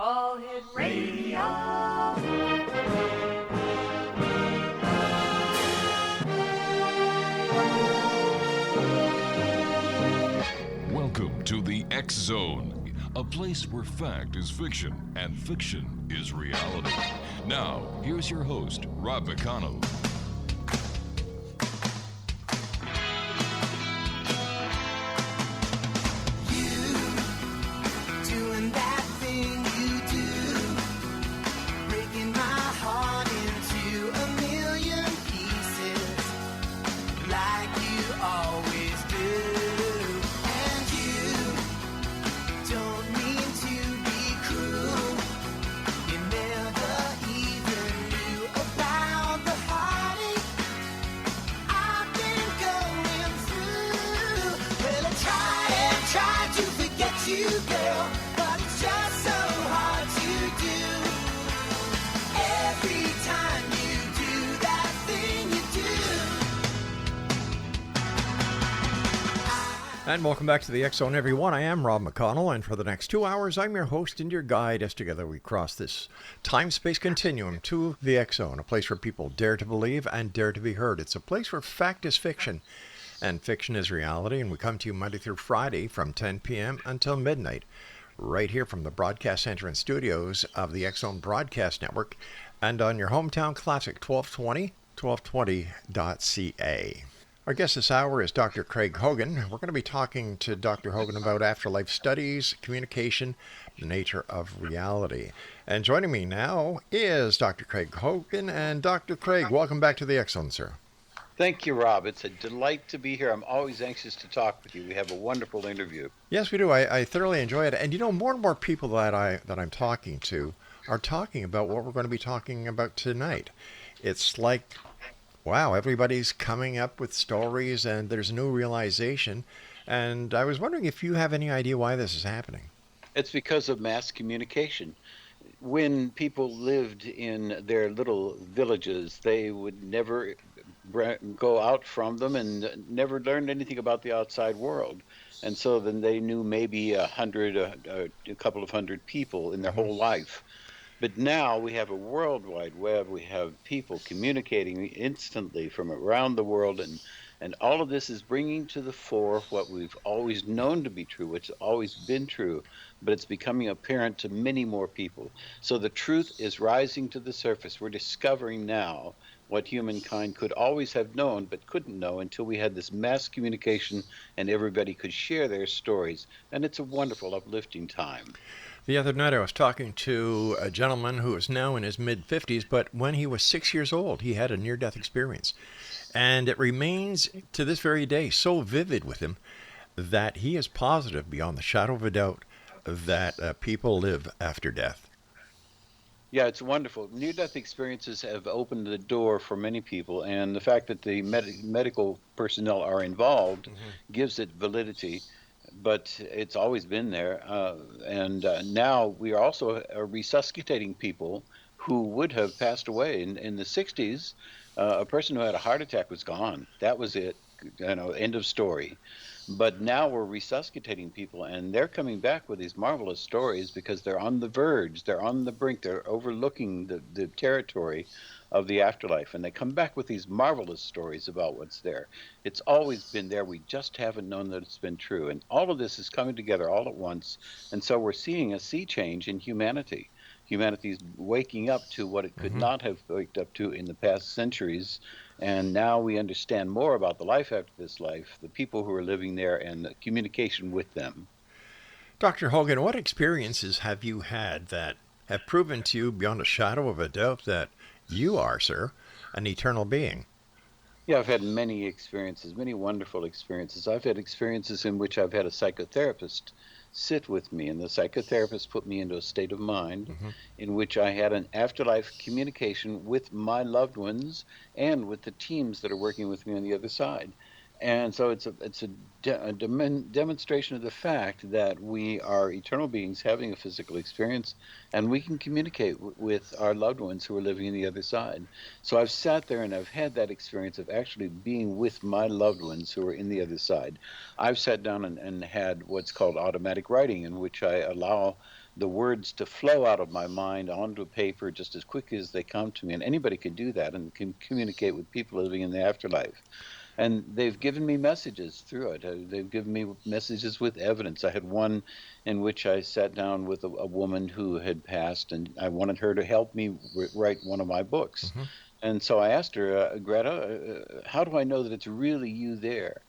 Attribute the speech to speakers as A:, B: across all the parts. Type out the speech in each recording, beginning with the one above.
A: All Hit Radio.
B: Welcome to the X Zone, a place where fact is fiction and fiction is reality. Now, here's your host, Rob McConnell.
C: And welcome back to the X Zone, everyone. I am Rob McConnell, and for the next 2 hours, I'm your host and your guide as together we cross this time-space continuum to the X Zone, a place where people dare to believe and dare to be heard. It's a place where fact is fiction and fiction is reality, and we come to you Monday through Friday from 10 p.m. until midnight, right here from the broadcast center and studios of the X Zone Broadcast Network and on your hometown classic, 1220.ca. Our guest this hour is Dr. Craig Hogan. We're going to be talking to Dr. Hogan about afterlife studies, communication, the nature of reality. And joining me now is Dr. Craig Hogan. And Dr. Craig, welcome back to the X Zone, sir.
D: Thank you, Rob. It's a delight to be here. I'm always anxious to talk with you. We have a wonderful interview.
C: Yes, we do. I thoroughly enjoy it. And you know, more and more people that I'm talking to are talking about what we're going to be talking about tonight. It's like, wow, everybody's coming up with stories and there's new realization. And I was wondering if you have any idea why this is happening.
D: It's because of mass communication. When people lived in their little villages, they would never go out from them and never learned anything about the outside world. And so then they knew maybe a couple of hundred people in their whole life. But now we have a World Wide Web. We have people communicating instantly from around the world, and all of this is bringing to the fore what we've always known to be true, which has always been true, but it's becoming apparent to many more people. So the truth is rising to the surface. We're discovering now what humankind could always have known but couldn't know until we had this mass communication and everybody could share their stories. And it's a wonderful, uplifting time.
C: The other night I was talking to a gentleman who is now in his mid-50s, but when he was 6 years old, he had a near-death experience. And it remains to this very day so vivid with him that he is positive beyond the shadow of a doubt that people live after death.
D: Yeah, it's wonderful. Near-death experiences have opened the door for many people, and the fact that the medical personnel are involved gives it validity. But it's always been there, and now we are also resuscitating people who would have passed away. In the 60s, a person who had a heart attack was gone. That was it, end of story. But now we're resuscitating people, and they're coming back with these marvelous stories because they're on the verge, they're on the brink, they're overlooking the territory of the afterlife, and they come back with these marvelous stories about what's there. It's always been there. We just haven't known that it's been true. And all of this is coming together all at once. And so we're seeing a sea change in humanity. Humanity's waking up to what it could not have waked up to in the past centuries. And now we understand more about the life after this life, the people who are living there, and the communication with them.
C: Dr. Hogan, what experiences have you had that have proven to you beyond a shadow of a doubt that you are, sir, an eternal being?
D: Yeah, I've had many experiences, many wonderful experiences. I've had experiences in which I've had a psychotherapist sit with me, and the psychotherapist put me into a state of mind in which I had an afterlife communication with my loved ones and with the teams that are working with me on the other side. And so it's a demonstration of the fact that we are eternal beings having a physical experience, and we can communicate with our loved ones who are living in the other side. So I've sat there and I've had that experience of actually being with my loved ones who are in the other side. I've sat down and had what's called automatic writing, in which I allow the words to flow out of my mind onto paper just as quick as they come to me. And anybody can do that and can communicate with people living in the afterlife. And they've given me messages through it. They've given me messages with evidence. I had one in which I sat down with a woman who had passed, and I wanted her to help me write one of my books.
C: Hmm.
D: And so I asked her, Greta, how do I know that it's really you there?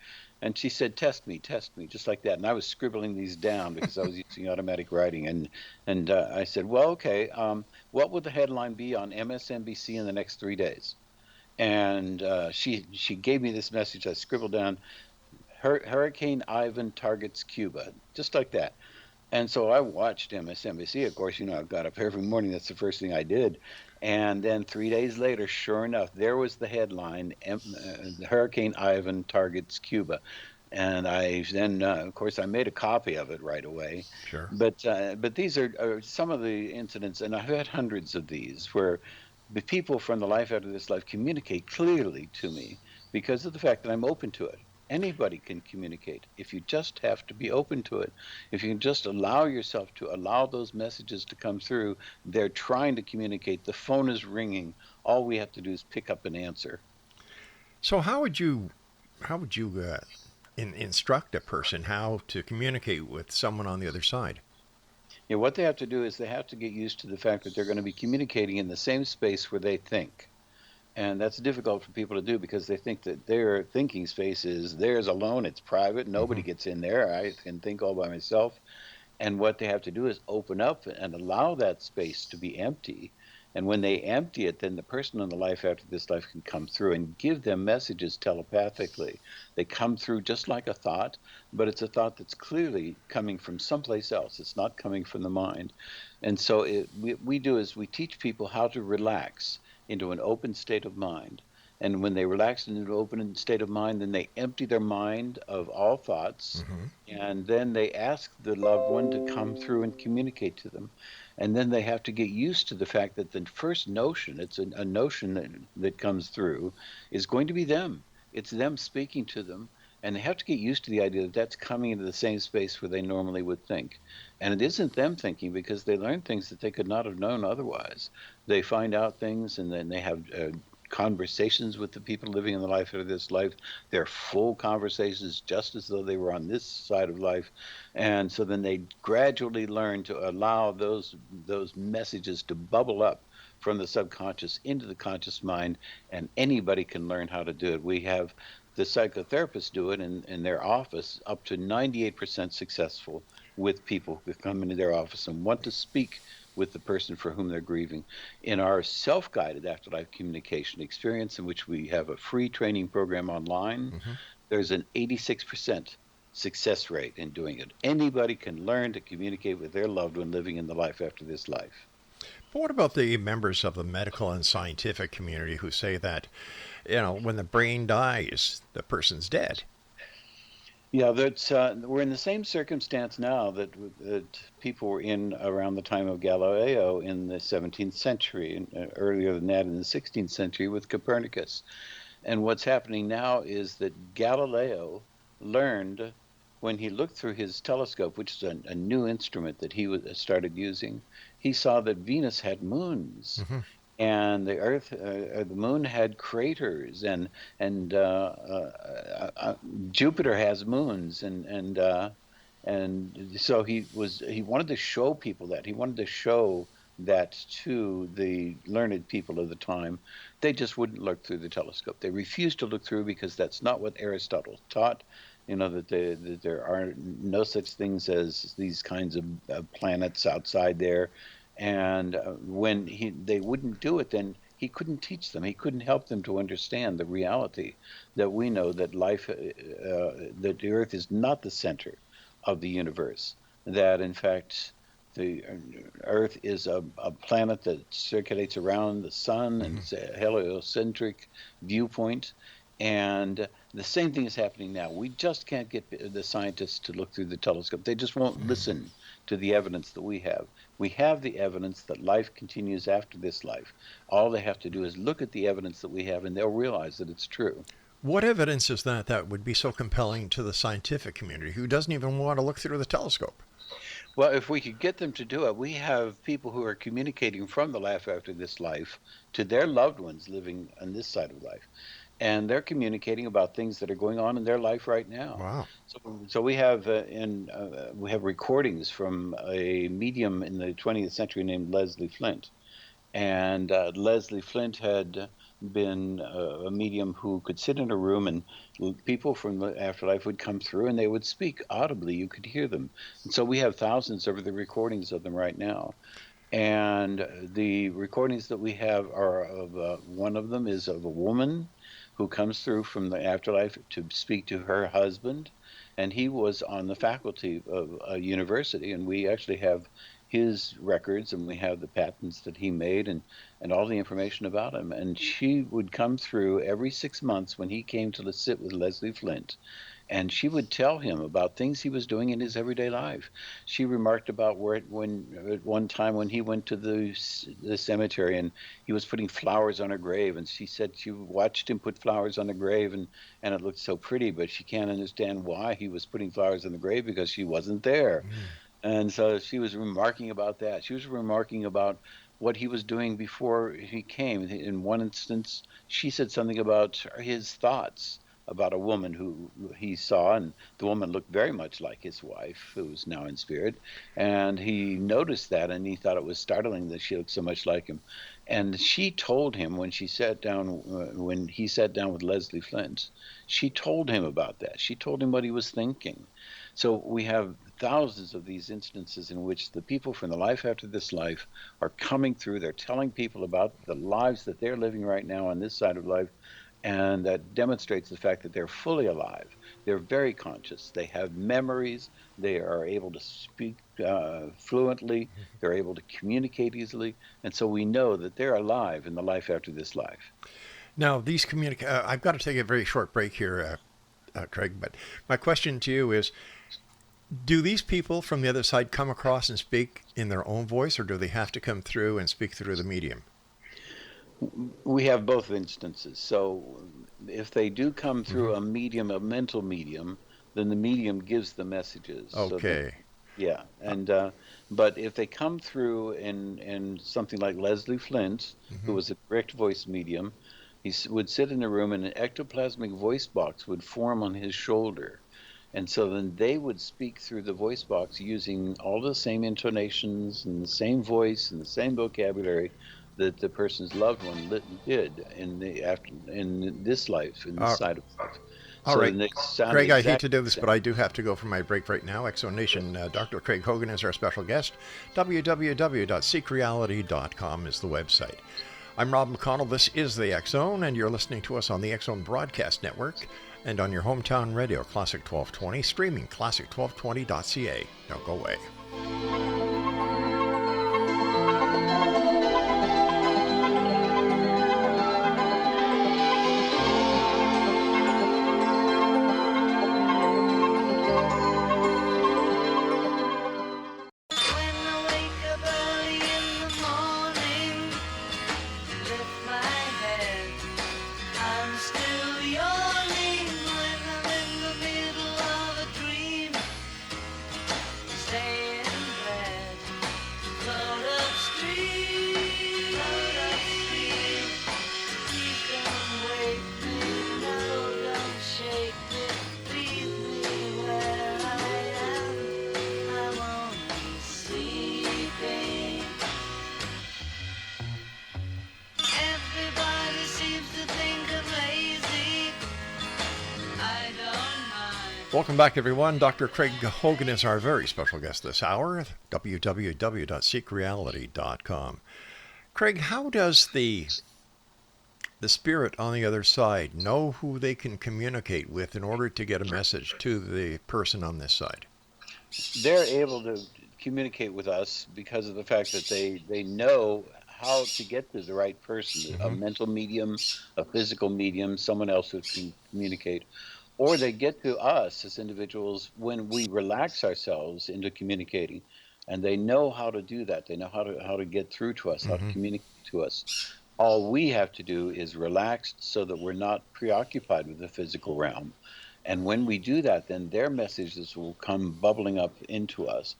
D: And she said, test me, just like that. And I was scribbling these down because I was using automatic writing. And I said, well, okay, what would the headline be on MSNBC in the next 3 days? And she gave me this message. I scribbled down, Hurricane Ivan targets Cuba, just like that. And so I watched MSNBC. Of course, I got up every morning. That's the first thing I did. And then 3 days later, sure enough, there was the headline, Hurricane Ivan targets Cuba. And I then, of course, I made a copy of it right away.
C: Sure.
D: But these are some of the incidents, and I've had hundreds of these, where the people from the life after this life communicate clearly to me because of the fact that I'm open to it. Anybody can communicate if you just have to be open to it. If you can just allow yourself to allow those messages to come through, they're trying to communicate. The phone is ringing. All we have to do is pick up and answer.
C: So how would you instruct a person how to communicate with someone on the other side?
D: What they have to do is they have to get used to the fact that they're going to be communicating in the same space where they think. And that's difficult for people to do because they think that their thinking space is theirs alone. It's private. Nobody
C: Hmm.
D: gets in there. I can think all by myself. And what they have to do is open up and allow that space to be empty. And when they empty it, then the person in the life after this life can come through and give them messages telepathically. They come through just like a thought, but it's a thought that's clearly coming from someplace else. It's not coming from the mind. And so we do is we teach people how to relax into an open state of mind. And when they relax into an open state of mind, then they empty their mind of all thoughts.
C: Hmm.
D: And then they ask the loved one to come through and communicate to them. And then they have to get used to the fact that the first notion, it's a notion that comes through, is going to be them. It's them speaking to them. And they have to get used to the idea that that's coming into the same space where they normally would think. And it isn't them thinking because they learn things that they could not have known otherwise. They find out things and then they have conversations with the people living in the life of this life. They're full conversations just as though they were on this side of life. And so then they gradually learn to allow those messages to bubble up from the subconscious into the conscious mind, and anybody can learn how to do it. We have the psychotherapists do it in their office, up to 98% successful with people who come into their office and want to speak with the person for whom they're grieving. In our self-guided afterlife communication experience, in which we have a free training program online,
C: Hmm.
D: there's an 86% success rate in doing it. Anybody can learn to communicate with their loved one living in the life after this life.
C: But what about the members of the medical and scientific community who say that, when the brain dies, the person's dead?
D: Yeah, that's we're in the same circumstance now that people were in around the time of Galileo in the 17th century, and earlier than that in the 16th century with Copernicus. And what's happening now is that Galileo learned when he looked through his telescope, which is a new instrument that he started using, he saw that Venus had moons.
C: Hmm.
D: And the Earth, the Moon had craters, and Jupiter has moons, and so he wanted to show people that he wanted to show that to the learned people of the time. They just wouldn't look through the telescope. They refused to look through because that's not what Aristotle taught. That there are no such things as these kinds of planets outside there. And when they wouldn't do it, then he couldn't teach them. He couldn't help them to understand the reality that we know that that the Earth is not the center of the universe. That in fact, the Earth is a planet that circulates around the sun, and
C: Hmm.
D: it's a heliocentric viewpoint. And The same thing is happening now. We just can't get the scientists to look through the telescope. They just won't listen to the evidence that we have. We have the evidence that life continues after this life. All they have to do is look at the evidence that we have, and they'll realize that it's true.
C: What evidence is that would be so compelling to the scientific community who doesn't even want to look through the telescope?
D: Well, if we could get them to do it, we have people who are communicating from the life after this life to their loved ones living on this side of life. And they're communicating about things that are going on in their life right now.
C: Wow.
D: So we have we have recordings from a medium in the 20th century named Leslie Flint, and Leslie Flint had been a medium who could sit in a room and people from the afterlife would come through and they would speak audibly. You could hear them. And so we have thousands of the recordings of them right now. And the recordings that we have are of one of them is of a woman who comes through from the afterlife to speak to her husband. And he was on the faculty of a university, and we actually have his records and we have the patents that he made and all the information about him. And she would come through every 6 months when he came to sit with Leslie Flint, and she would tell him about things he was doing in his everyday life. She remarked about when at one time when he went to the cemetery and he was putting flowers on a grave, and she said she watched him put flowers on a grave and it looked so pretty, but she can't understand why he was putting flowers on the grave because she wasn't there. And so she was remarking about that. She was remarking about what he was doing before he came. In one instance, she said something about his thoughts about a woman who he saw, and the woman looked very much like his wife, who was now in spirit. And he noticed that, and he thought it was startling that she looked so much like him. And she told him when he sat down with Leslie Flint, she told him about that. She told him what he was thinking. So we have thousands of these instances in which the people from the life after this life are coming through. They're telling people about the lives that they're living right now on this side of life, and that demonstrates the fact that they're fully alive. They're very conscious. They have memories. They are able to speak fluently. They're able to communicate easily. And so we know that they're alive in the life after this life.
C: Now, these I've got to take a very short break here, Craig, but my question to you is, do these people from the other side come across and speak in their own voice, or do they have to come through and speak through the medium?
D: We have both instances. So if they do come through a medium, a mental medium, then the medium gives the messages.
C: Okay.
D: Yeah. And but if they come through in something like Leslie Flint, who was a direct voice medium, he would sit in a room and an ectoplasmic voice box would form on his shoulder. And so then they would speak through the voice box using all the same intonations and the same voice and the same vocabulary that the person's loved one did in this life, in this side of life.
C: All right, Craig, I hate to do this,
D: same.
C: but I do have to go for my break right now. Exo Nation, Dr. Craig Hogan is our special guest. www.seekreality.com is the website. I'm Rob McConnell. This is the X Zone, and you're listening to us on the X Zone Broadcast Network and on your hometown radio, Classic 1220, streaming classic1220.ca. Don't go away. Welcome back, everyone. Dr. Craig Hogan is our very special guest this hour. www.seekreality.com. Craig, how does the spirit on the other side know who they can communicate with in order to get a message to the person on this side?
D: They're able to communicate with us because of the fact that they know how to get to the right person, a mental medium, a physical medium, someone else who can communicate, or they get to us as individuals when we relax ourselves into communicating, and they know how to do that. They know how to get through to us, how to
C: Mm-hmm.
D: communicate to us. All we have to do is relax so that we're not preoccupied with the physical realm. And when we do that, then their messages will come bubbling up into us.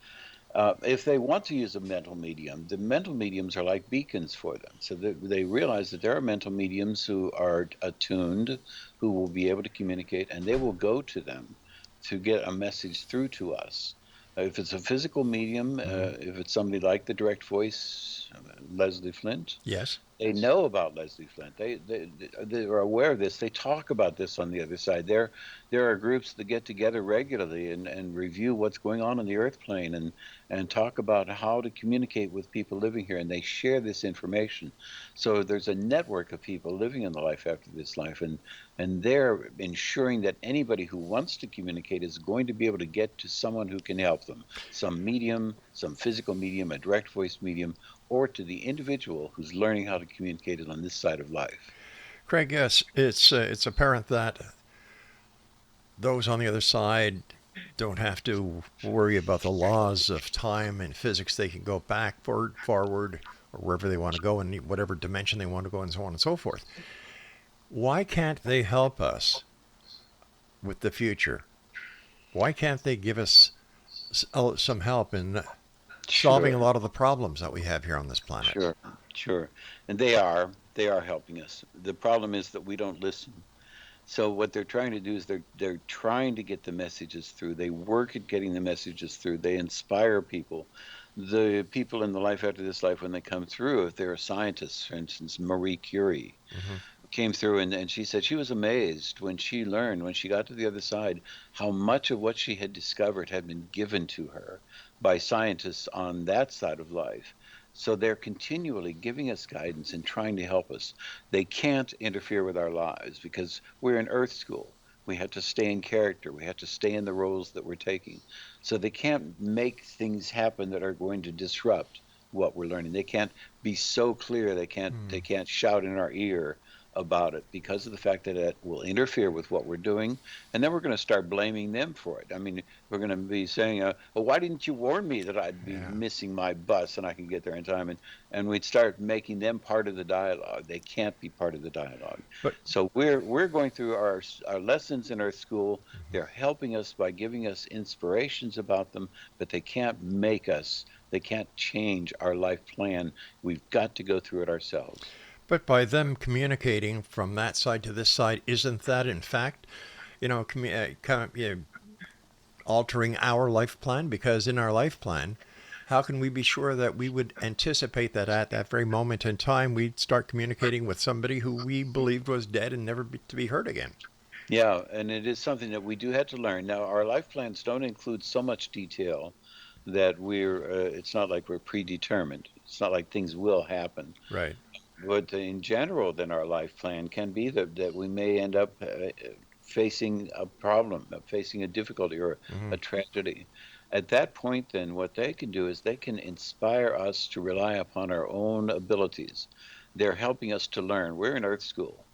D: If they want to use a mental medium, the mental mediums are like beacons for them. So they realize that there are mental mediums who are attuned, who will be able to communicate, and they will go to them to get a message through to us. If it's a physical medium, if it's somebody like the direct voice, Leslie Flint,
C: Yes.
D: they know about Leslie Flint. They are aware of this. They talk about this on the other side. There are groups that get together regularly and review what's going on the earth plane and talk about how to communicate with people living here, and they share this information. So there's a network of people living in the life after this life, and they're ensuring that anybody who wants to communicate is going to be able to get to someone who can help them, some medium, some physical medium, a direct voice medium, or to the individual who's learning how to communicate it on this side of life.
C: Craig, yes, it's apparent that those on the other side don't have to worry about the laws of time and physics. They can go back, forward, or wherever they want to go, in whatever dimension they want to go, and so on and so forth. Why can't they help us with the future? Why can't they give us some help in solving a
D: Sure,
C: lot of the problems that we have here on this planet?
D: sure, sure. And they are helping us. The problem is that we don't listen. So what they're trying to do is they're trying to get the messages through. They work at getting the messages through. They inspire people. The people in the life after this life, when they come through, if they're scientists, for instance, Marie Curie
C: Hmm.
D: came through, and she said she was amazed when she learned, when she got to the other side, how much of what she had discovered had been given to her by scientists on that side of life. So they're continually giving us guidance and trying to help us. They can't interfere with our lives because we're in Earth School. We have to stay in character. We have to stay in the roles that we're taking. So they can't make things happen that are going to disrupt what we're learning. They can't be so clear. They can't shout in our ear about it because of the fact that it will interfere with what we're doing, and then we're going to start blaming them for it. I mean, we're going to be saying, well, why didn't you warn me that I'd be
C: Yeah.
D: missing my bus and I can get there in time? And we'd start making them part of the dialogue. They can't be part of the dialogue.
C: But
D: So we're going through our lessons in Earth School. They're helping us by giving us inspirations about them, but they can't make us. They can't change our life plan. We've got to go through it ourselves.
C: But by them communicating from that side to this side, isn't that in fact, kind of, altering our life plan? Because in our life plan, how can we be sure that we would anticipate that at that very moment in time we'd start communicating with somebody who we believed was dead and never to be heard again?
D: Yeah, and it is something that we do have to learn. Now, our life plans don't include so much detail that it's not like we're predetermined. It's not like things will happen.
C: Right.
D: But in general, then our life plan can be that we may end up facing a problem, facing a difficulty or
C: Hmm.
D: a tragedy. At that point, then, what they can do is they can inspire us to rely upon our own abilities. They're helping us to learn. We're in Earth School,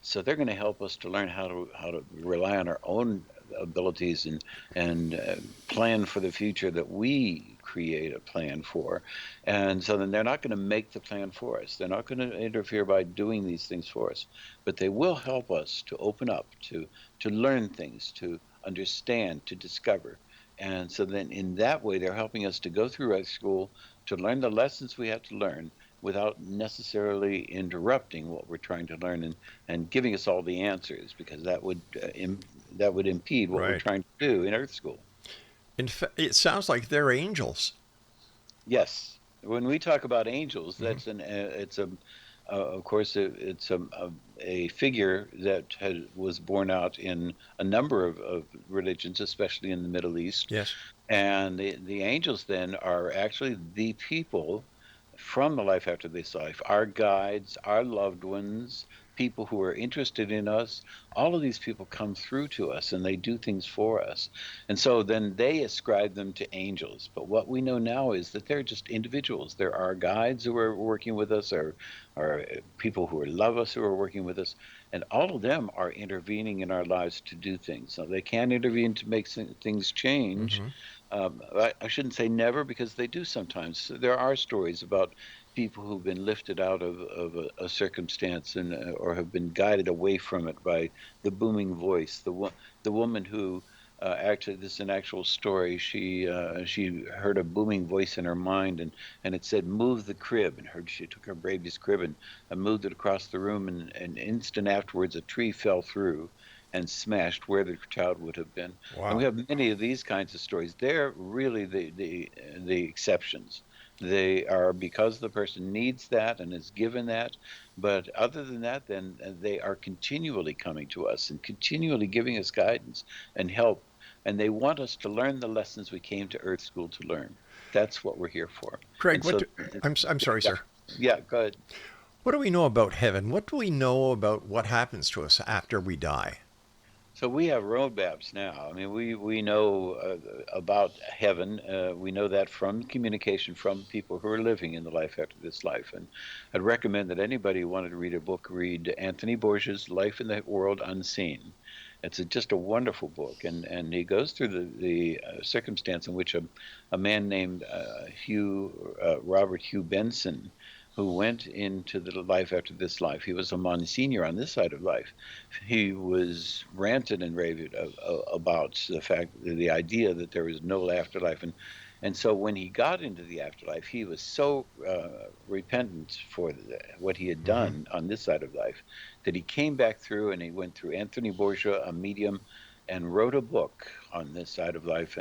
D: so they're going to help us to learn how to rely on our own abilities and plan for the future that we create a plan for. And so then they're not going to make the plan for us. They're not going to interfere by doing these things for us, but they will help us to open up, to learn things, to understand, to discover. And so then in that way, they're helping us to go through Earth School, to learn the lessons we have to learn without necessarily interrupting what we're trying to learn and giving us all the answers, because that would impede what we're
C: Right.
D: trying to do in Earth School.
C: In fact, it sounds like they're angels.
D: Yes, when we talk about angels,
C: Hmm.
D: it's a of course it's a figure that was born out in a number of religions, especially in the Middle East.
C: Yes.
D: And the angels then are actually the people from the life after this life, our guides, our loved ones, people who are interested in us. All of these people come through to us and they do things for us. And so then they ascribe them to angels. But what we know now is that they're just individuals. There are guides who are working with us, or people who love us who are working with us. And all of them are intervening in our lives to do things. Now, they can intervene to make things change.
C: Mm-hmm.
D: I shouldn't say never, because they do sometimes. There are stories about people who've been lifted out of a circumstance and or have been guided away from it by the booming voice. The woman who actually, this is an actual story. She heard a booming voice in her mind, and it said, "Move the crib." And she took her baby's crib and moved it across the room, and an instant afterwards, a tree fell through and smashed where the child would have been. And we
C: Wow.
D: have many of these kinds of stories. They're really the exceptions. They are because the person needs that and is given that. But other than that, then they are continually coming to us and continually giving us guidance and help. And they want us to learn the lessons we came to Earth School to learn. That's what we're here for.
C: Craig,
D: And so,
C: I'm sorry,
D: yeah,
C: sir.
D: yeah, go ahead.
C: What do we know about heaven? What do we know about what happens to us after we die?
D: So we have roadmaps now. I mean, we know about heaven. We know that from communication from people who are living in the life after this life. And I'd recommend that anybody who wanted to read a book read Anthony Borgia's Life in the World Unseen. It's just a wonderful book, and he goes through the circumstance in which a man named Robert Hugh Benson, who went into the life after this life. He was a Monsignor on this side of life. He was ranted and raved about the fact, the idea that there was no afterlife, and so when he got into the afterlife, he was so repentant for what he had
C: Mm-hmm.
D: done on this side of life that he came back through, and he went through Anthony Borgia, a medium, and wrote a book on this side of life.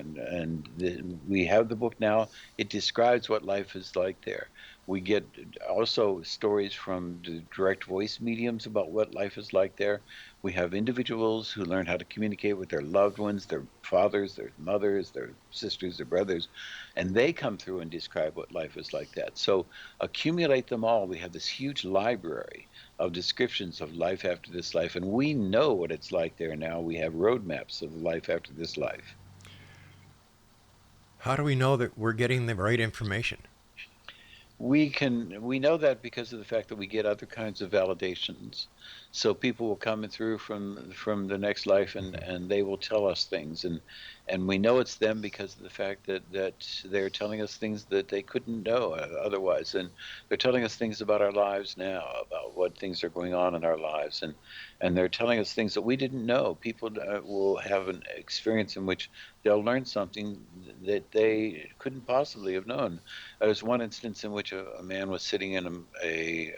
D: We have the book now. It describes what life is like there. We get also stories from the direct voice mediums about what life is like there. We have individuals who learn how to communicate with their loved ones, their fathers, their mothers, their sisters, their brothers, and they come through and describe what life is like that. So accumulate them all. We have this huge library of descriptions of life after this life, and we know what it's like there now. We have roadmaps of life after this life.
C: How do we know that we're getting the right information?
D: We know that because of the fact that we get other kinds of validations. So people will come in through from the next life, and they will tell us things, and we know it's them because of the fact that they're telling us things that they couldn't know otherwise, and they're telling us things about our lives now, about what things are going on in our lives, and they're telling us things that we didn't know. People will have an experience in which they'll learn something that they couldn't possibly have known. There's one instance in which a man was sitting in a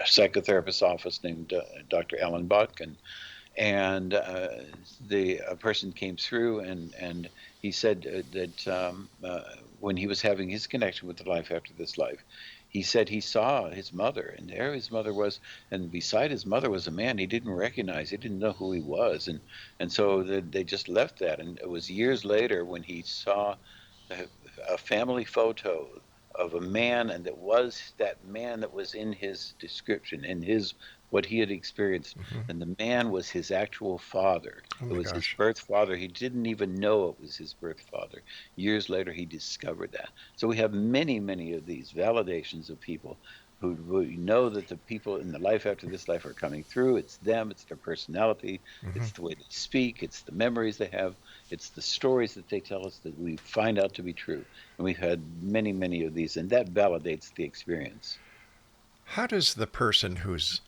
D: psychotherapist's office named Dr. Alan Botkin, and a person came through, and he said that when he was having his connection with the life after this life, he said he saw his mother, and there his mother was, and beside his mother was a man he didn't recognize. He didn't know who he was, and so they just left that. And it was years later when he saw a family photo of a man, and that was that man that was in his description, in his what he had experienced,
C: Mm-hmm.
D: and the man was his actual father.
C: Oh
D: It
C: my
D: was his
C: gosh.
D: birth father. He didn't even know it was his birth father. Years later, he discovered that. So we have many of these validations of people who know that the people in the life after this life are coming through. It's them, it's their personality,
C: Mm-hmm.
D: it's the way they speak, it's the memories they have, it's the stories that they tell us that we find out to be true. And we've had many of these, and that validates the experience.
C: How does the person who's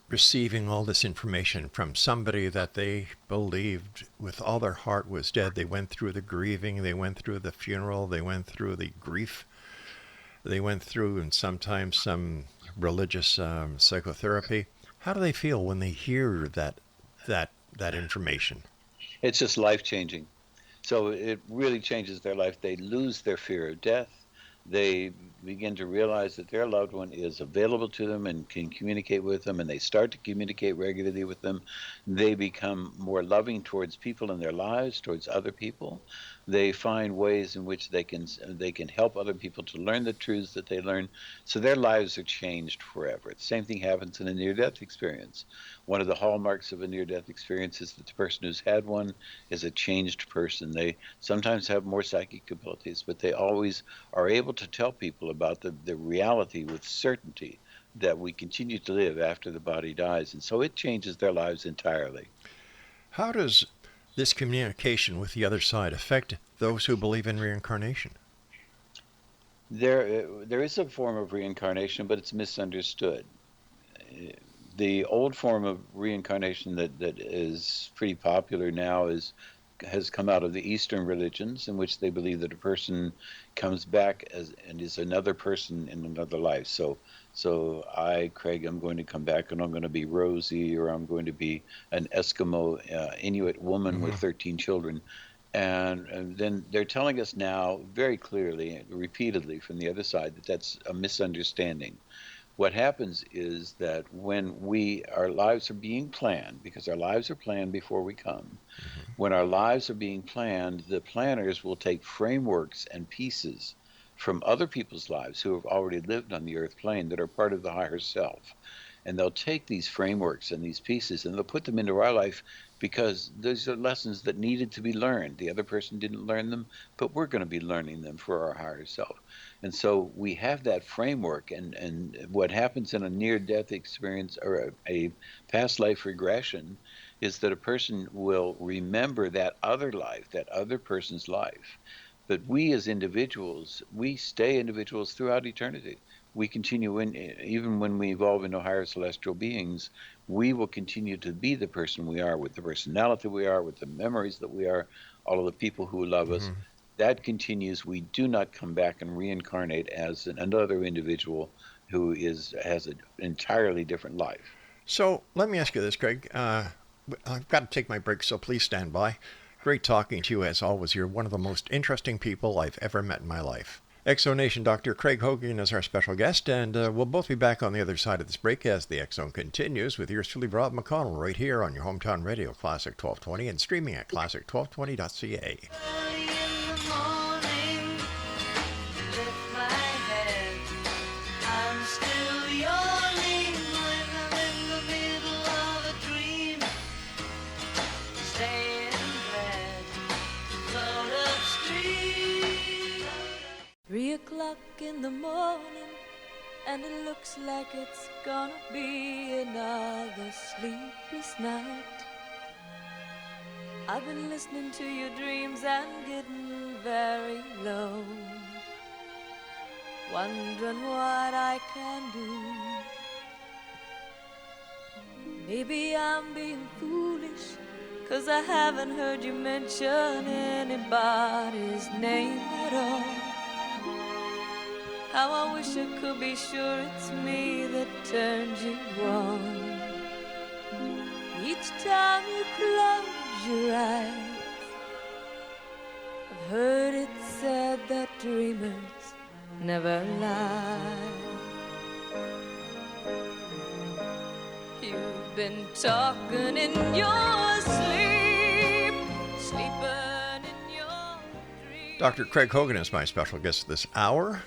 C: receiving all this information from somebody that they believed with all their heart was dead, they went through the grieving, they went through the funeral, they went through the grief, they went through, and sometimes some religious psychotherapy, how do they feel when they hear that information?
D: It's just life changing. So it really changes their life. They lose their fear of death. They begin to realize that their loved one is available to them and can communicate with them, and they start to communicate regularly with them, they become more loving towards people in their lives, towards other people. They find ways in which they can help other people to learn the truths that they learn. So their lives are changed forever. The same thing happens in a near-death experience. One of the hallmarks of a near-death experience is that the person who's had one is a changed person. They sometimes have more psychic abilities, but they always are able to tell people about the reality with certainty that we continue to live after the body dies. And so it changes their lives entirely.
C: How does this communication with the other side affect those who believe in reincarnation?
D: There is a form of reincarnation, but it's misunderstood. The old form of reincarnation that is pretty popular now has come out of the Eastern religions, in which they believe that a person comes back and is another person in another life. So I, Craig, I'm going to come back and I'm going to be Rosie, or I'm going to be an Eskimo Inuit woman with 13 children. And then they're telling us now very clearly, repeatedly from the other side, that that's a misunderstanding. What happens is that when our lives are being planned, because our lives are planned before we come, when our lives are being planned, the planners will take frameworks and pieces from other people's lives who have already lived on the earth plane that are part of the higher self. And they'll take these frameworks and these pieces and they'll put them into our life, because those are lessons that needed to be learned. The other person didn't learn them, but we're going to be learning them for our higher self. And so we have that framework, and what happens in a near-death experience or a past life regression is that a person will remember that other life, that other person's life. But we as individuals, we stay individuals throughout eternity. We continue even when we evolve into higher celestial beings, we will continue to be the person we are, with the personality we are, with the memories that we are, all of the people who love us. That continues. We do not come back and reincarnate as another individual who has an entirely different life.
C: So let me ask you this, Craig. I've got to take my break, so please stand by. Great talking to you as always. You're one of the most interesting people I've ever met in my life. Exonation Dr. Craig Hogan is our special guest, and we'll both be back on the other side of this break as the X Zone continues with yours truly, Rob McConnell, right here on your hometown radio, Classic 1220, and streaming at classic1220.ca.
A: In the morning, and it looks like it's gonna be another sleepless night. I've been listening to your dreams and getting very low, wondering what I can do. Maybe I'm being foolish, 'cause I haven't heard you mention anybody's name at all. How I wish I could be sure it's me that turns you on. Each time you close your eyes, I've heard it said that dreamers never lie. You've been talking in your sleep, sleeping in your dreams.
C: Dr. Craig Hogan is my special guest this hour.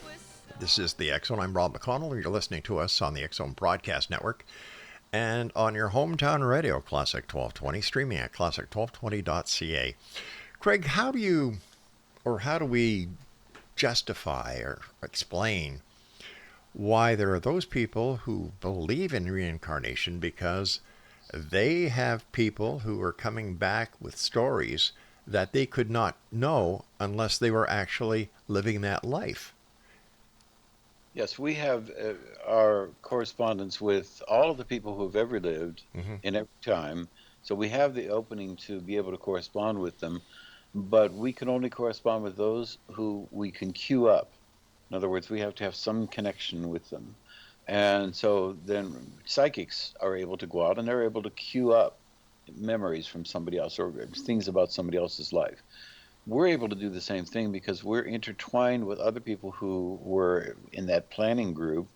C: This is the X Zone. I'm Rob McConnell, and you're listening to us on the X Zone Broadcast Network and on your hometown radio, Classic 1220, streaming at classic1220.ca. Craig, how do we justify or explain why there are those people who believe in reincarnation, because they have people who are coming back with stories that they could not know unless they were actually living that life?
D: Yes, we have our correspondence with all of the people who have ever lived in every time. So we have the opening to be able to correspond with them, but we can only correspond with those who we can queue up. In other words, we have to have some connection with them. And so then psychics are able to go out and they're able to queue up memories from somebody else or things about somebody else's life. we're able to do the same thing because we're intertwined with other people who were in that planning group,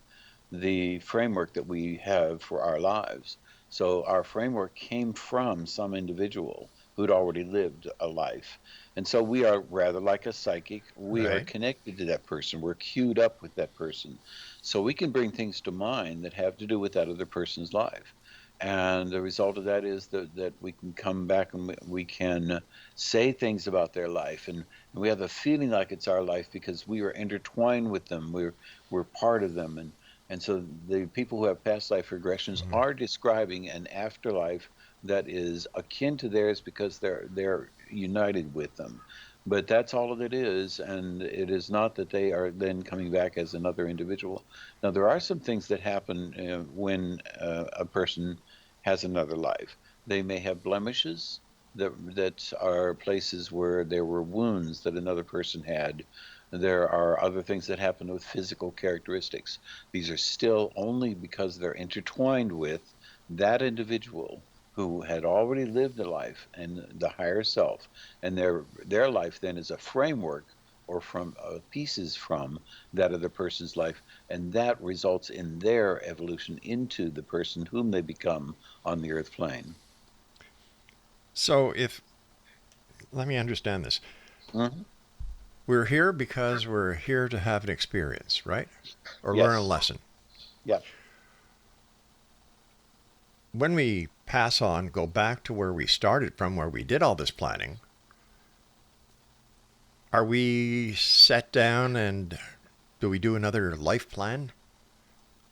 D: the framework that we have for our lives. So our framework came from some individual who'd already lived a life. And so we are rather like a psychic. We are
C: Right.
D: connected to that person. We're queued up with that person. So we can bring things to mind that have to do with that other person's life. And the result of that is that we can come back and we can say things about their life. And we have a feeling like it's our life because we are intertwined with them. We're part of them. And so the people who have past life regressions
C: Mhm.
D: are describing an afterlife that is akin to theirs because they're united with them. But that's all that it is, and it is not that they are then coming back as another individual. Now, there are some things that happen when a person has another life. They may have blemishes that are places where there were wounds that another person had. There are other things that happen with physical characteristics. These are still only because they're intertwined with that individual who had already lived a life and the higher self, and their life then is a framework or from pieces from that other person's life, and that results in their evolution into the person whom they become on the earth plane.
C: So if let me understand this.
D: Hmm.
C: We're here because we're here to have an experience, right? Or learn a
D: Yes.
C: lesson.
D: Yeah.
C: When we pass on, go back to where we started from, where we did all this planning, are we set down and do we do another life plan?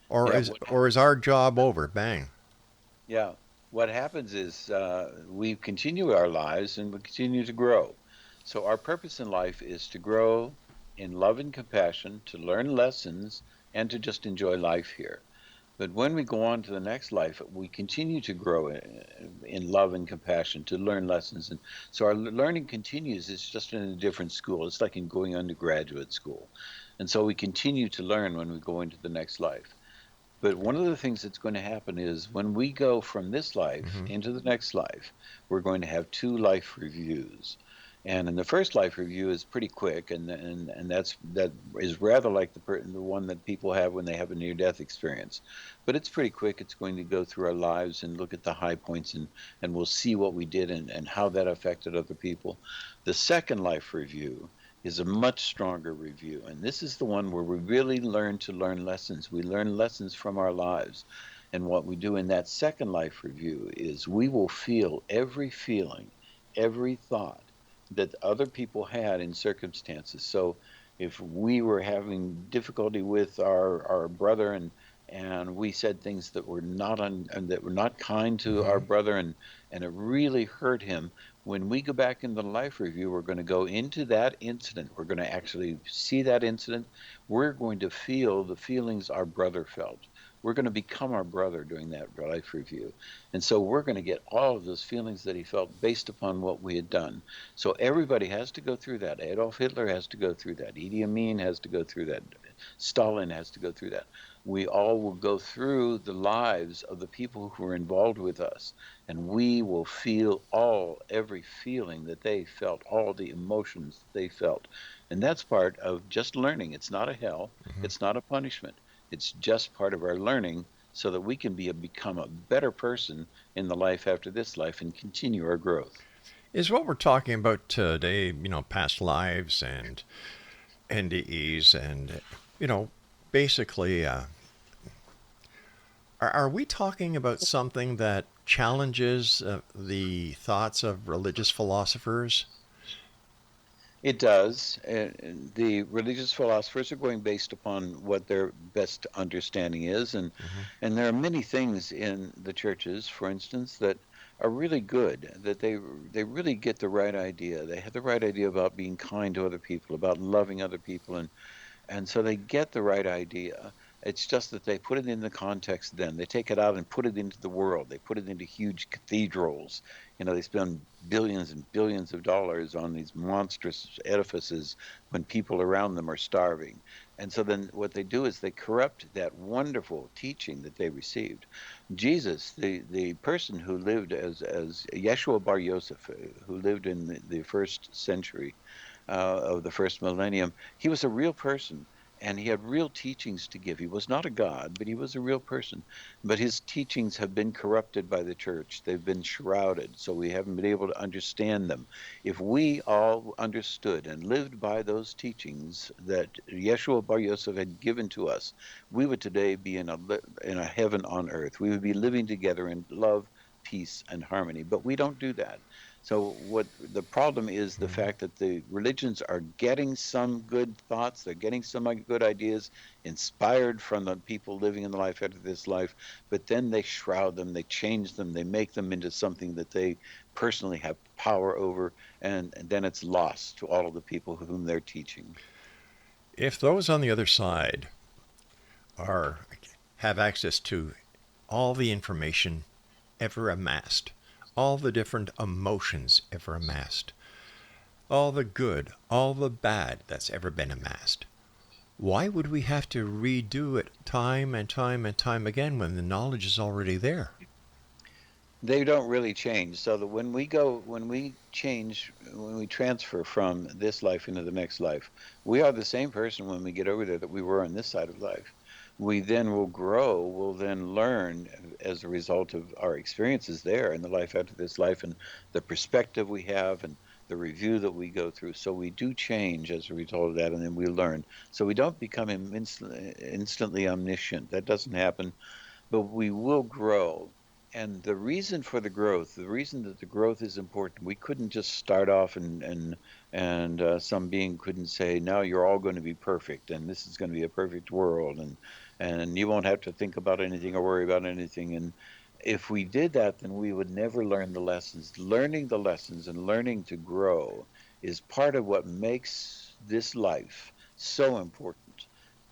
C: Or
D: Yeah.
C: is our job over? Bang.
D: Yeah. What happens is we continue our lives and we continue to grow. So our purpose in life is to grow in love and compassion, to learn lessons, and to just enjoy life here. But when we go on to the next life, we continue to grow in love and compassion, to learn lessons. And so our learning continues. It's just in a different school. It's like in going undergraduate school. And so we continue to learn when we go into the next life. But one of the things that's going to happen is when we go from this life
C: Hmm.
D: into the next life, we're going to have two life reviews. And in the first life review is pretty quick, and that is rather like the one that people have when they have a near-death experience. But it's pretty quick. It's going to go through our lives and look at the high points, and we'll see what we did and how that affected other people. The second life review is a much stronger review. And this is the one where we really learn to learn lessons. We learn lessons from our lives. And what we do in that second life review is we will feel every feeling, every thought that other people had in circumstances. So if we were having difficulty with our brother and we said things that were not and that were not kind to our
C: Hmm.
D: brother and it really hurt him, when we go back into the life review, we're going to go into that incident. We're going to actually see that incident. We're going to feel the feelings our brother felt. We're going to become our brother during that life review. And so we're going to get all of those feelings that he felt based upon what we had done. So everybody has to go through that. Adolf Hitler has to go through that. Idi Amin has to go through that. Stalin has to go through that. We all will go through the lives of the people who were involved with us, and we will feel every feeling that they felt, all the emotions that they felt. And that's part of just learning. It's not a hell,
C: Hmm.
D: it's not a punishment. It's just part of our learning so that we can become a better person in the life after this life and continue our growth.
C: Is what we're talking about today, past lives and NDEs and, you know, basically, are we talking about something that challenges the thoughts of religious philosophers?
D: It does. The religious philosophers are going based upon what their best understanding is,
C: Hmm.
D: and there are many things in the churches, for instance, that are really good. That they really get the right idea. They have the right idea about being kind to other people, about loving other people, and so they get the right idea. It's just that they put it in the context then. They take it out and put it into the world. They put it into huge cathedrals. They spend billions and billions of dollars on these monstrous edifices when people around them are starving. And so then what they do is they corrupt that wonderful teaching that they received. Jesus, the person who lived as Yeshua Bar Yosef, who lived in the first century of the first millennium, he was a real person. And he had real teachings to give. He was not a god, but he was a real person. But his teachings have been corrupted by the church. They've been shrouded, so we haven't been able to understand them. If we all understood and lived by those teachings that Yeshua Bar Yosef had given to us, we would today be in a heaven on earth. We would be living together in love, peace, and harmony. But we don't do that. So what the problem is the fact that the religions are getting some good thoughts, they're getting some good ideas inspired from the people living in the life after this life, but then they shroud them, they change them, they make them into something that they personally have power over, and then it's lost to all of the people whom they're teaching.
C: If those on the other side have access to all the information ever amassed, all the different emotions ever amassed, all the good, all the bad that's ever been amassed, why would we have to redo it time and time and time again when the knowledge is already there?
D: They don't really change. So that when we transfer from this life into the next life, we are the same person when we get over there that we were on this side of life. We then will grow, we'll then learn as a result of our experiences there in the life after this life and the perspective we have and the review that we go through. So we do change as a result of that, and then we learn. So we don't become instantly omniscient. That doesn't happen, but we will grow. And the reason for the growth, the reason that the growth is important, we couldn't just start off and some being couldn't say, now you're all going to be perfect and this is going to be a perfect world and you won't have to think about anything or worry about anything. And if we did that, then we would never learn the lessons. Learning the lessons and learning to grow is part of what makes this life so important.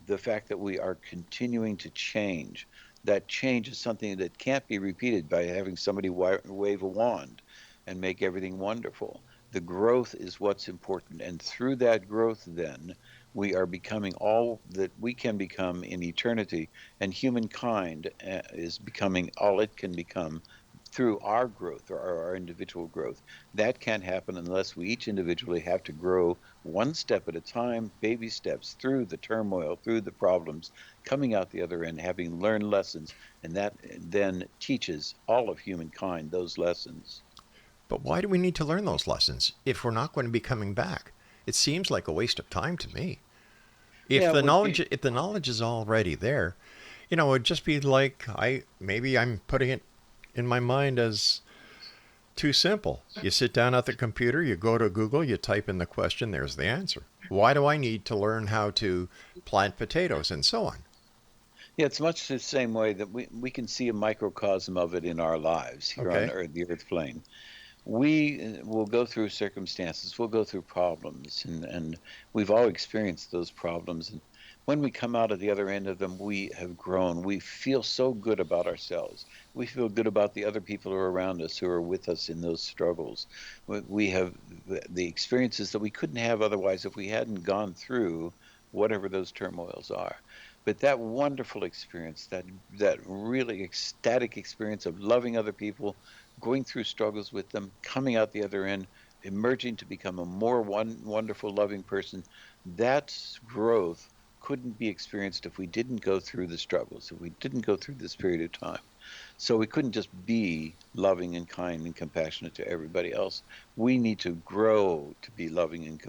D: The fact that we are continuing to change. That change is something that can't be repeated by having somebody wave a wand and make everything wonderful. The growth is what's important. And through that growth, then, we are becoming all that we can become in eternity. And humankind is becoming all it can become through our growth or our individual growth. That can't happen unless we each individually have to grow one step at a time, baby steps through the turmoil, through the problems, coming out the other end, having learned lessons, and that then teaches all of humankind those lessons.
C: But why do we need to learn those lessons if we're not going to be coming back? It seems like a waste of time to me. If
D: Yeah,
C: the
D: it would be.
C: knowledge is already there, it'd just be like maybe I'm putting it in my mind as too simple. You sit down at the computer, you go to Google, you type in the question, there's the answer. Why do I need to learn how to plant potatoes and so on?
D: Yeah, it's much the same way that we can see a microcosm of it in our lives here on
C: Okay.
D: Earth, the Earth plane. We will go through circumstances, we'll go through problems, and we've all experienced those problems. And when we come out of the other end of them, we have grown. We feel so good about ourselves. We feel good about the other people who are around us, who are with us in those struggles. We have the experiences that we couldn't have otherwise if we hadn't gone through whatever those turmoils are. But that wonderful experience, that really ecstatic experience of loving other people, going through struggles with them, coming out the other end, emerging to become a more wonderful, loving person, that growth couldn't be experienced if we didn't go through the struggles, if we didn't go through this period of time. So we couldn't just be loving and kind and compassionate to everybody else. We need to grow to be loving and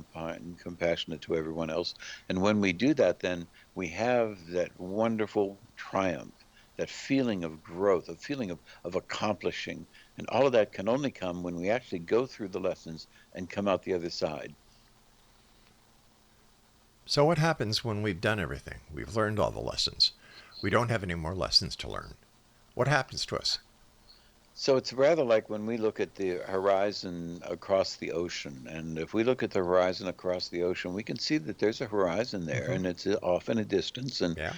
D: compassionate to everyone else. And when we do that, then we have that wonderful triumph, that feeling of growth, a feeling of accomplishing. And all of that can only come when we actually go through the lessons and come out the other side.
C: So what happens when we've done everything? We've learned all the lessons. We don't have any more lessons to learn. What happens to us?
D: So it's rather like when we look at the horizon across the ocean. And if we look at the horizon across the ocean, we can see that there's a horizon there,
C: Hmm.
D: and it's off in a distance. And
C: Yeah.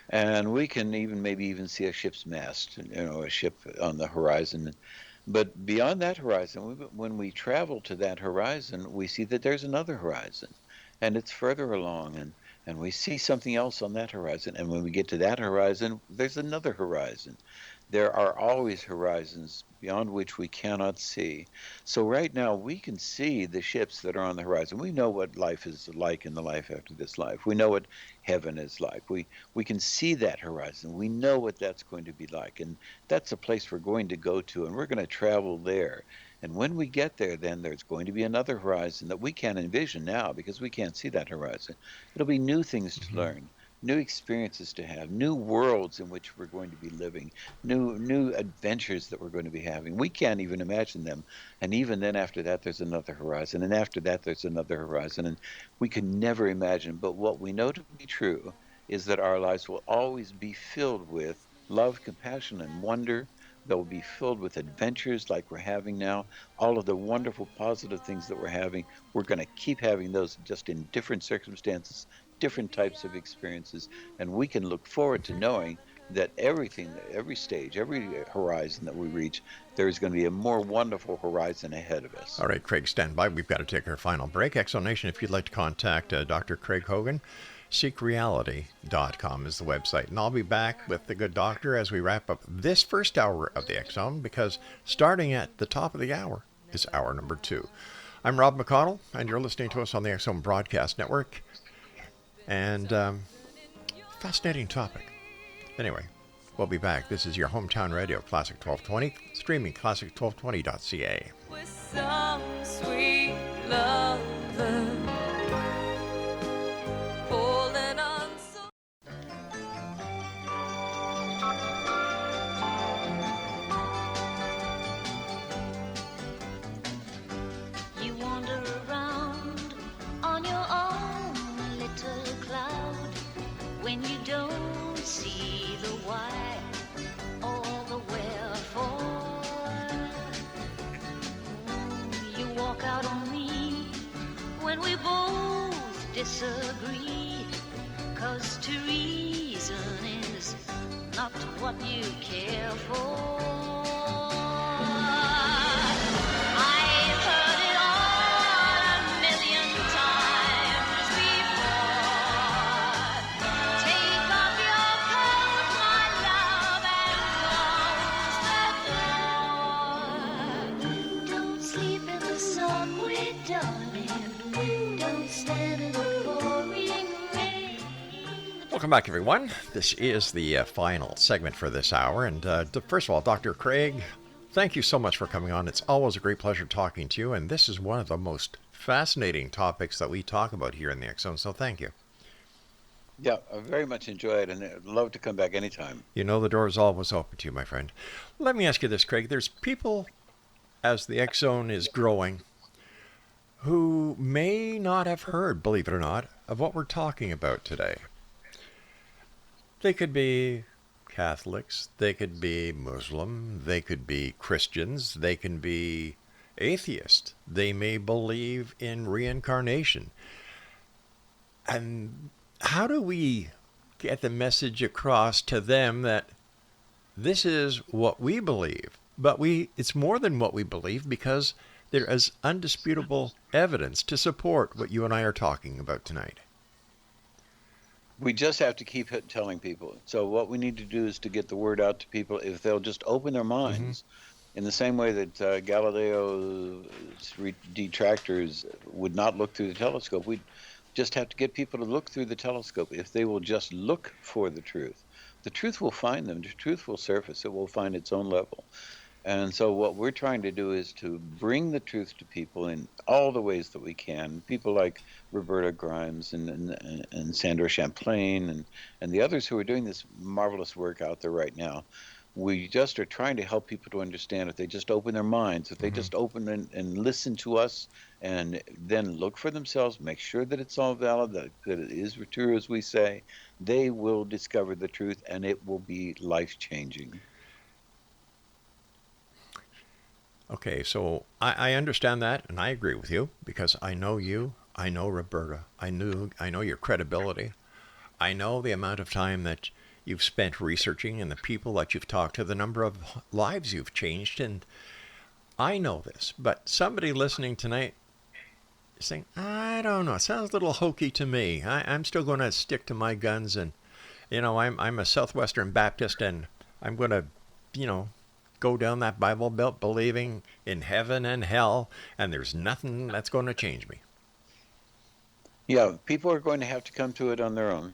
D: and we can maybe even see a ship's mast, a ship on the horizon. But beyond that horizon, when we travel to that horizon, we see that there's another horizon, and it's further along, and we see something else on that horizon. And when we get to that horizon, there's another horizon. There are always horizons beyond which we cannot see. So right now we can see the ships that are on the horizon. We know what life is like in the life after this life. We know what heaven is like. We can see that horizon. We know what that's going to be like. And that's a place we're going to go to, and we're going to travel there. And when we get there, then there's going to be another horizon that we can't envision now because we can't see that horizon. It'll be new things to learn, new experiences to have, new worlds in which we're going to be living, new adventures that we're going to be having. We can't even imagine them. And even then after that there's another horizon, and after that there's another horizon, and we can never imagine. But what we know to be true is that our lives will always be filled with love, compassion, and wonder. They'll be filled with adventures like we're having now. All of the wonderful positive things that we're having, we're going to keep having those, just in different circumstances, different types of experiences. And we can look forward to knowing that everything, every stage, every horizon that we reach, there's going to be a more wonderful horizon ahead of us.
C: All right, Craig, stand by. We've got to take our final break. Exonation, if you'd like to contact Dr. Craig Hogan, seekreality.com is the website. And I'll be back with the good doctor as we wrap up this first hour of the X Zone, because starting at the top of the hour is hour number 2. I'm Rob McConnell, and you're listening to us on the X Zone Broadcast Network. And fascinating topic. Anyway, we'll be back. This is your hometown radio, Classic 1220, streaming classic1220.ca.
A: With some sweet lover holding on so.
E: You wander around on your own little cloud when you don't see the why or the wherefore. You walk out on me when we both disagree, 'cause to reason is not what you care for. I've heard it all a million times before. Take off your coat, my love, and close the door. Don't sleep in the subway, darling. Don't stand in the pouring rain.
C: Welcome back, everyone. This is the final segment for this hour. And first of all, Dr. Craig, thank you so much for coming on. It's always a great pleasure talking to you. And this is one of the most fascinating topics that we talk about here in the X Zone. So thank you.
D: Yeah, I very much enjoy it, and I'd love to come back anytime.
C: You know the door is always open to you, my friend. Let me ask you this, Craig. There's people, as the X Zone is growing, who may not have heard, believe it or not, of what we're talking about today. They could be Catholics, they could be Muslim, they could be Christians, they can be atheist. They may believe in reincarnation. And how do we get the message across to them that this is what we believe? But it's more than what we believe, because there is undisputable evidence to support what you and I are talking about tonight.
D: We just have to keep telling people. So what we need to do is to get the word out to people. If they'll just open their minds, in the same way that Galileo's detractors would not look through the telescope, we just have to get people to look through the telescope. If they will just look for the truth will find them. The truth will surface. It will find its own level. And so what we're trying to do is to bring the truth to people in all the ways that we can. People like Roberta Grimes and Sandra Champlain and the others who are doing this marvelous work out there right now. We just are trying to help people to understand, if they just open their minds, if they just open and listen to us, and then look for themselves, make sure that it's all valid, that it is true as we say, they will discover the truth, and it will be life-changing.
C: Okay, so I understand that, and I agree with you, because I know you, I know Roberta, I know your credibility, I know the amount of time that you've spent researching and the people that you've talked to, the number of lives you've changed. And I know this, but somebody listening tonight is saying, I don't know, it sounds a little hokey to me. I'm still going to stick to my guns, and, I'm a Southwestern Baptist, and I'm going to, go down that Bible Belt believing in heaven and hell, and there's nothing that's going to change me.
D: Yeah, people are going to have to come to it on their own.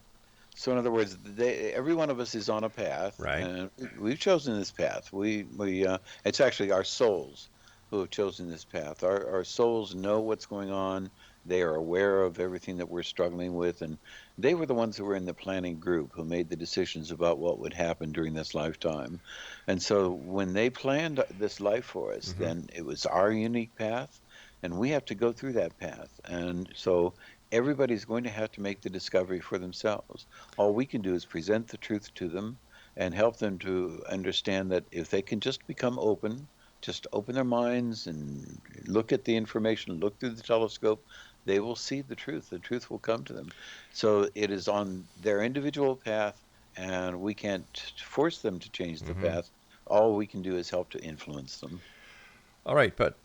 D: So in other words, every one of us is on a path,
C: Right.
D: and we've chosen this path. It's actually our souls who have chosen this path. Our souls know what's going on. They are aware of everything that we're struggling with, and they were the ones who were in the planning group who made the decisions about what would happen during this lifetime. And so when they planned this life for us, then it was our unique path, and we have to go through that path. And so everybody's going to have to make the discovery for themselves. All we can do is present the truth to them and help them to understand that if they can just become open, just open their minds and look at the information, look through the telescope, they will see the truth. The truth will come to them. So it is on their individual path, and we can't force them to change the path. All we can do is help to influence them.
C: All right, but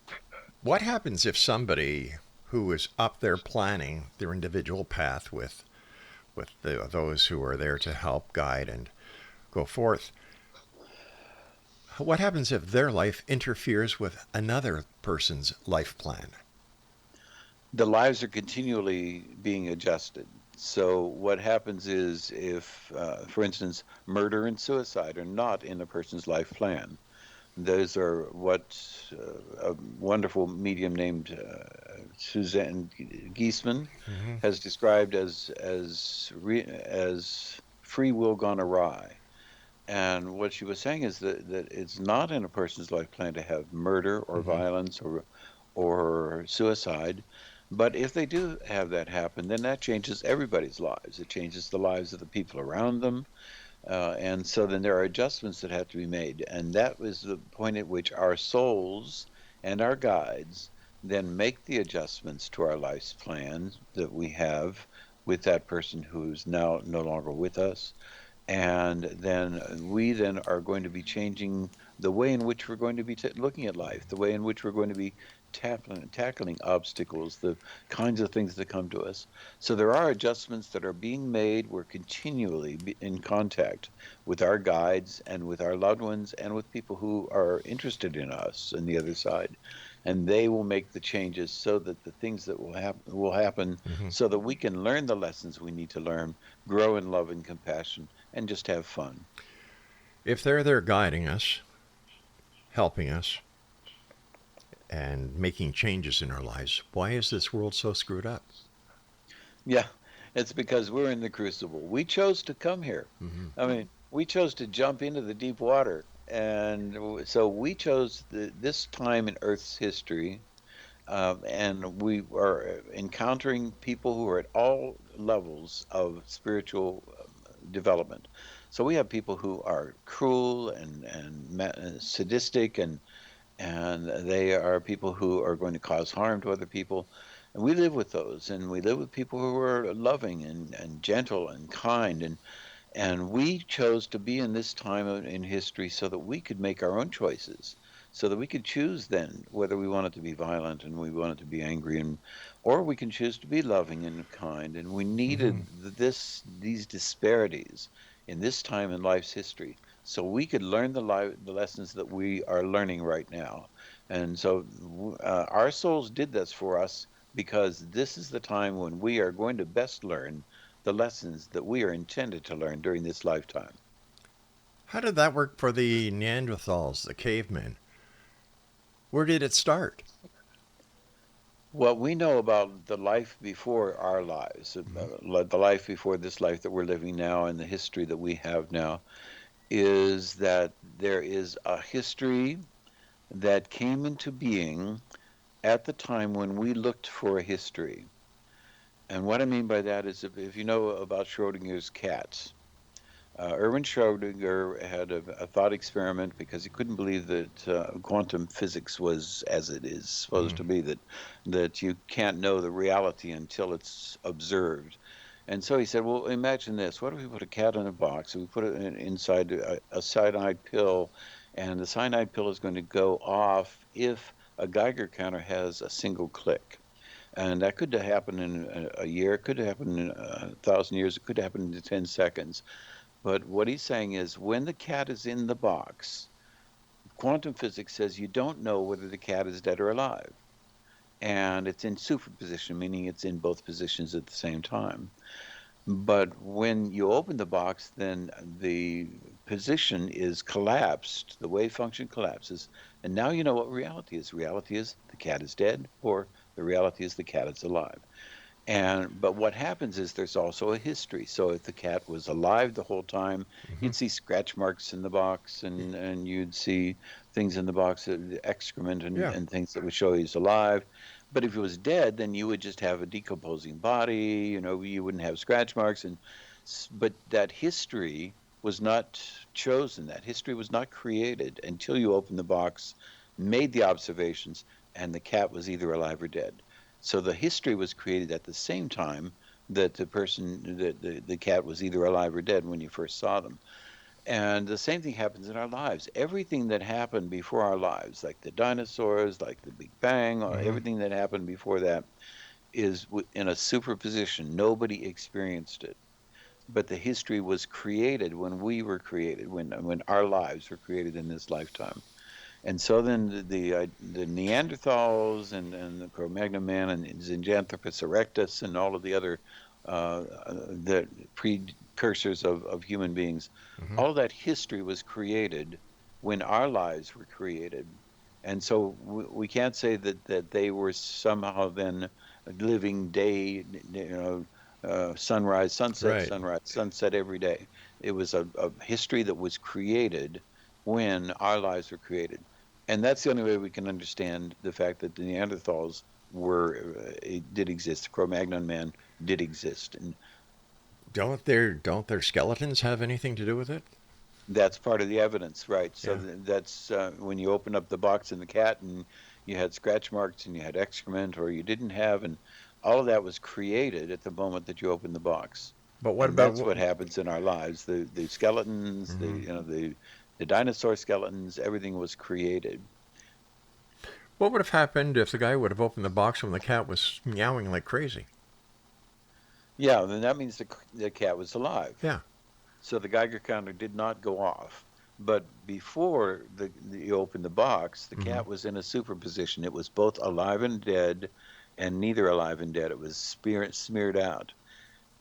C: what happens if somebody who is up there planning their individual path with those who are there to help guide and go forth? What happens if their life interferes with another person's life plan?
D: The lives are continually being adjusted. So what happens is if, for instance, murder and suicide are not in a person's life plan. Those are what a wonderful medium named Suzanne Giesman has described as free will gone awry. And what she was saying is that it's not in a person's life plan to have murder or violence or suicide. But if they do have that happen, then that changes everybody's lives. It changes the lives of the people around them. And so then there are adjustments that have to be made. And that was the point at which our souls and our guides then make the adjustments to our life's plan that we have with that person who's now no longer with us. And then we then are going to be changing the way in which we're going to be looking at life, the way in which we're going to be tackling obstacles, the kinds of things that come to us. So there are adjustments that are being made. We're continually in contact with our guides and with our loved ones and with people who are interested in us on the other side. And they will make the changes so that the things that will happen so that we can learn the lessons we need to learn, grow in love and compassion, and just have fun.
C: If they're there guiding us, helping us, and making changes in our lives, why is this world so screwed up?
D: Yeah, it's because we're in the crucible. We chose to come here. I mean, we chose to jump into the deep water. And so we chose this time in Earth's history, and we are encountering people who are at all levels of spiritual development. So we have people who are cruel and sadistic, and they are people who are going to cause harm to other people. And we live with those, and we live with people who are loving and gentle and kind, and we chose to be in this time in history so that we could make our own choices, so that we could choose then whether we wanted to be violent and we wanted to be angry, or we can choose to be loving and kind. And we needed these disparities in this time in life's history so we could learn the lessons that we are learning right now. And so our souls did this for us because this is the time when we are going to best learn the lessons that we are intended to learn during this lifetime.
C: How did that work for the Neanderthals, the cavemen? Where did it start?
D: What we know about the life before our lives, the life before this life that we're living now and the history that we have now, is that there is a history that came into being at the time when we looked for a history. And what I mean by that is if you know about Schrodinger's cats, Erwin Schrödinger had a thought experiment because he couldn't believe that quantum physics was as it is supposed to be, that you can't know the reality until it's observed. And so he said, well, imagine this. What if we put a cat in a box and we put it inside a cyanide pill, and the cyanide pill is going to go off if a Geiger counter has a single click. And that could happen in a year, it could happen in 1,000 years, it could happen in 10 seconds. But what he's saying is when the cat is in the box, quantum physics says you don't know whether the cat is dead or alive. And it's in superposition, meaning it's in both positions at the same time. But when you open the box, then the position is collapsed, the wave function collapses, and now you know what reality is. Reality is the cat is dead, or the reality is the cat is alive. But what happens is there's also a history. So if the cat was alive the whole time, you'd see scratch marks in the box, and you'd see things in the box, excrement and things that would show he's alive. But if he was dead, then you would just have a decomposing body. You wouldn't have scratch marks. But that history was not chosen. That history was not created until you opened the box, made the observations, and the cat was either alive or dead. So the history was created at the same time that the cat was either alive or dead when you first saw them. And the same thing happens in our lives. Everything that happened before our lives, like the dinosaurs, like the Big Bang, or everything that happened before that is in a superposition. Nobody experienced it. But the history was created when we were created, when our lives were created in this lifetime. And so then the Neanderthals and the Cro-Magnon man and Zinjanthropus erectus and all of the other the precursors of human beings, all of that history was created when our lives were created. And so we can't say that they were somehow then living day, sunrise, sunset,
C: Right.
D: sunrise, sunset every day. It was a history that was created when our lives were created. And that's the only way we can understand the fact that the Neanderthals did exist. The Cro-Magnon man did exist. And
C: Don't their skeletons have anything to do with it?
D: that's part of the evidence, right? So
C: Yeah.
D: that's when you open up the box in the cat and you had scratch marks and you had excrement, or you didn't have, and all of that was created at the moment that you opened the box.
C: But what
D: And
C: about
D: that's what happens in our lives. The skeletons, the dinosaur skeletons, everything was created.
C: what would have happened if the guy would have opened the box when the cat was meowing like crazy?
D: Yeah, then that means the cat was alive.
C: Yeah.
D: So the Geiger counter did not go off. But before you opened the box, the cat was in a superposition. It was both alive and dead, and neither alive and dead. It was smeared out.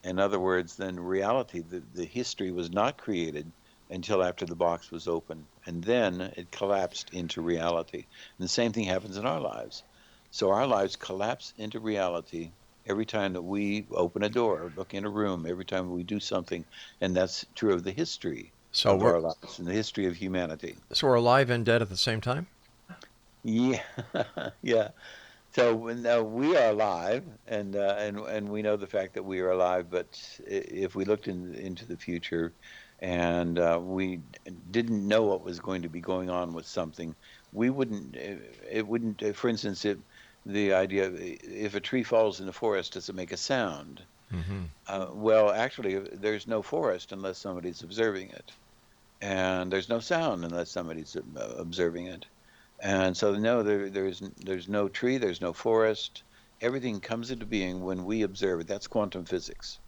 D: In other words, then reality, the history was not created until after the box was open. And then it collapsed into reality. And the same thing happens in our lives. So our lives collapse into reality every time that we open a door or look in a room, every time we do something. And that's true of the history of our lives and the history of humanity.
C: So we're alive and dead at the same time?
D: Yeah, yeah. So now we are alive, and we know the fact that we are alive. But if we looked into the future, and we didn't know what was going to be going on with something, we wouldn't. It wouldn't. For instance, the idea if a tree falls in the forest, does it make a sound? Well, actually, there's no forest unless somebody's observing it, and there's no sound unless somebody's observing it. And so no, there's no tree, there's no forest. Everything comes into being when we observe it. That's quantum physics.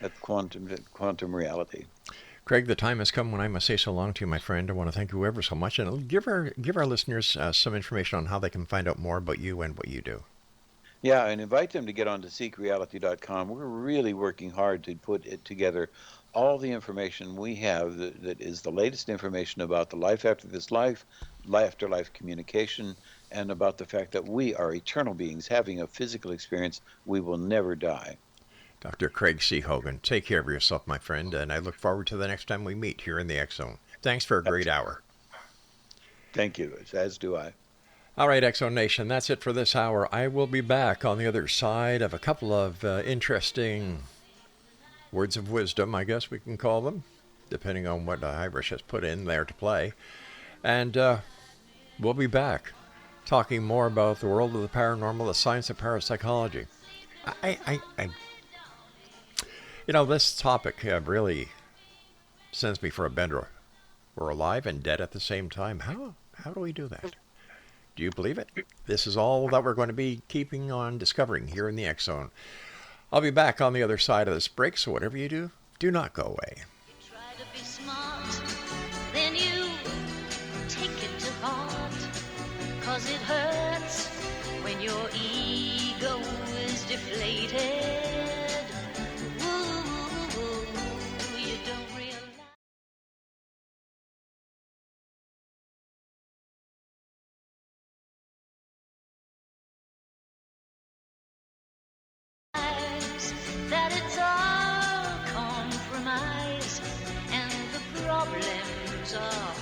D: That's quantum reality.
C: Craig, the time has come when I must say so long to you, my friend. I want to thank you ever so much, and give our listeners some information on how they can find out more about you and what you do.
D: Yeah, and invite them to get on to seekreality.com. We're really working hard to put it together, all the information we have that is the latest information about the life after this life, afterlife communication, and about the fact that we are eternal beings having a physical experience. We will never die.
C: Dr. Craig C. Hogan, take care of yourself, my friend, and I look forward to the next time we meet here in the X Zone. Thanks for a great hour.
D: Thank you, as do I.
C: All right, X Zone Nation, that's it for this hour. I will be back on the other side of a couple of interesting words of wisdom, I guess we can call them, depending on what Irish has put in there to play. And we'll be back talking more about the world of the paranormal, the science of parapsychology. You know, this topic really sends me for a bender. We're alive and dead at the same time. How do we do that? Do you believe it? This is all that we're going to be keeping on discovering here in the X Zone. I'll be back on the other side of this break, so whatever you do, do not go away.
E: You try to be smart, then you take it to heart, 'cause it hurts when your ego is deflated. Ooh, you don't realize. That it's all compromise and the problems are